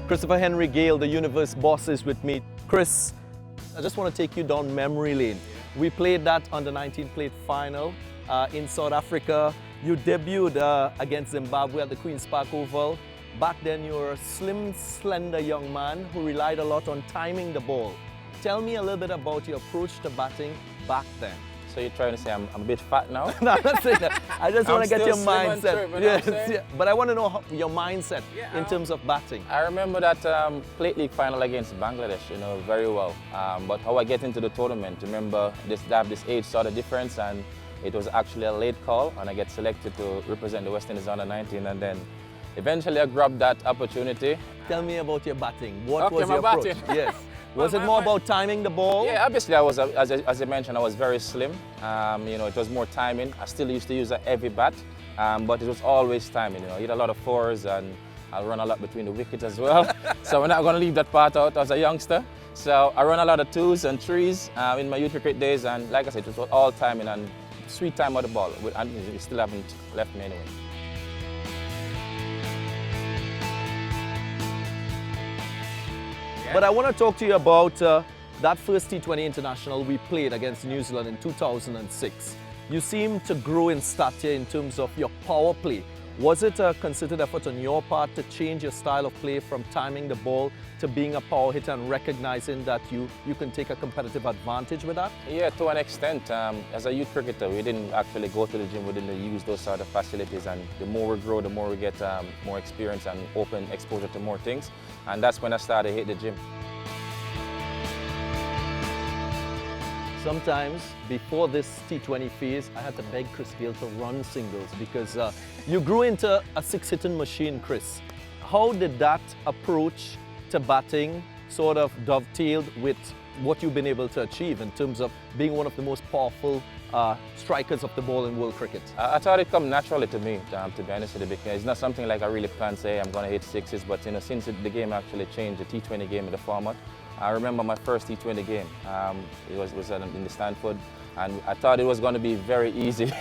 Christopher Henry Gayle, the Universe Boss, is with me. Chris, I just want to take you down memory lane. We played that under-19 plate final in South Africa. You debuted against Zimbabwe at the Queen's Park Oval. Back then you were a slim, slender young man who relied a lot on timing the ball. Tell me a little bit about your approach to batting back then. So you're trying to say I'm a bit fat now? No, I'm not saying that. I just want to get your mindset. Yes, yeah. But I want to know your mindset in terms of batting. I remember that plate league final against Bangladesh, very well. But how I get into the tournament, remember this age sort of difference, and it was actually a late call, and I get selected to represent the West Indies under-19, and then eventually I grabbed that opportunity. Tell me about your batting. What was my your approach? batting. Yes. Was it more about timing the ball? Yeah, obviously I was, as I mentioned, I was very slim. It was more timing. I still used to use a heavy bat, but it was always timing. I hit a lot of fours and I run a lot between the wickets as well. So we're not going to leave that part out as a youngster. So I run a lot of twos and threes in my youth cricket days, and like I said, it was all timing and sweet time of the ball, and you still haven't left me anyway. But I want to talk to you about that first T20 international we played against New Zealand in 2006. You seem to grow in stature in terms of your power play. Was it a concerted effort on your part to change your style of play from timing the ball to being a power hitter and recognizing that you can take a competitive advantage with that? Yeah, to an extent. As a youth cricketer, we didn't actually go to the gym, we didn't use those sort of facilities, and the more we grow, the more we get more experience and open exposure to more things. And that's when I started to hit the gym. Sometimes, before this T20 phase, I had to beg Chris Gayle to run singles because you grew into a six-hitting machine, Chris. How did that approach to batting sort of dovetailed with what you've been able to achieve in terms of being one of the most powerful strikers of the ball in world cricket? I thought it come naturally to me, to be honest with you, because it's not something like I really plan to say I'm going to hit sixes, but since the game actually changed, the T20 game in the format, I remember my first T20 game. It was in the Stanford, and I thought it was going to be very easy.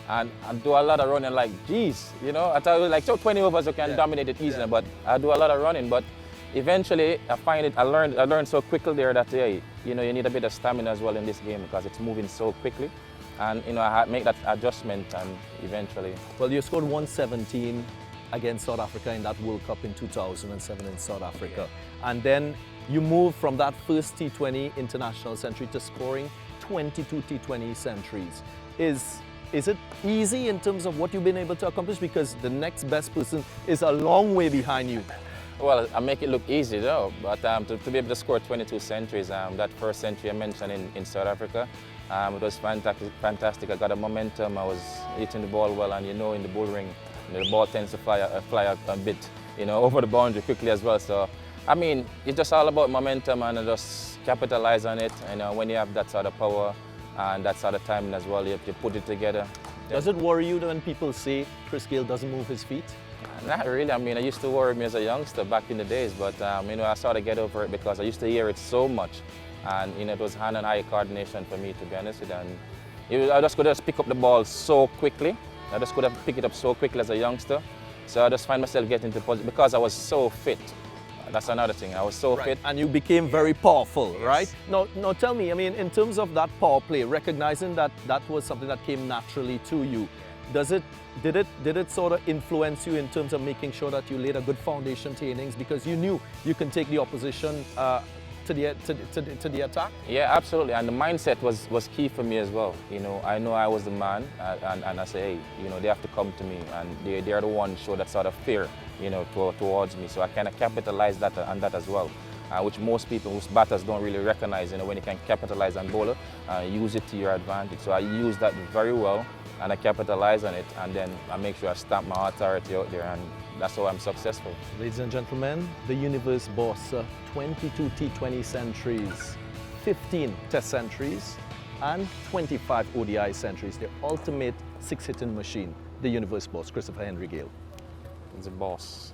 and I do a lot of running, like, geez, I thought it was like 20 overs you can dominate it easily, but I do a lot of running. But eventually, I learned so quickly there that you need a bit of stamina as well in this game because it's moving so quickly. And I had to make that adjustment, and eventually. Well, you scored 117 against South Africa in that World Cup in 2007 in South Africa. And then you moved from that first T20 international century to scoring 22 T20 centuries. Is it easy in terms of what you've been able to accomplish? Because the next best person is a long way behind you. Well, I make it look easy though, but to be able to score 22 centuries, that first century I mentioned in South Africa, it was fantastic. I got a momentum, I was hitting the ball well, and in the bull ring, the ball tends to fly a bit, over the boundary quickly as well. So, I mean, it's just all about momentum and just capitalize on it. When you have that sort of power and that sort of timing as well, you have to put it together. Does it worry you when people say Chris Gayle doesn't move his feet? Not really. I mean, it used to worry me as a youngster back in the days, but I sort of get over it because I used to hear it so much, and it was hand and eye coordination for me, to be honest with you. And I just could pick up the ball so quickly. I just could have picked it up so quickly as a youngster. So I just find myself getting into position because I was so fit. That's another thing. I was so fit. And you became very powerful, right? Now tell me, I mean, in terms of that power play, recognizing that was something that came naturally to you, did it sort of influence you in terms of making sure that you laid a good foundation to innings because you knew you can take the opposition to the attack? Yeah, absolutely. And the mindset was key for me as well. I know I was the man, and I say, hey, they have to come to me, and they are the ones show that sort of fear, towards me. So I kind of capitalize on that as well, which most people, most batters don't really recognize. When you can capitalize on bowler, use it to your advantage. So I use that very well, and I capitalize on it, and then I make sure I stamp my authority out there, and that's how I'm successful. Ladies and gentlemen, the Universe Boss, 22 T20 centuries, 15 Test centuries, and 25 ODI centuries. The ultimate six-hitting machine, the Universe Boss, Christopher Henry Gayle. He's a boss.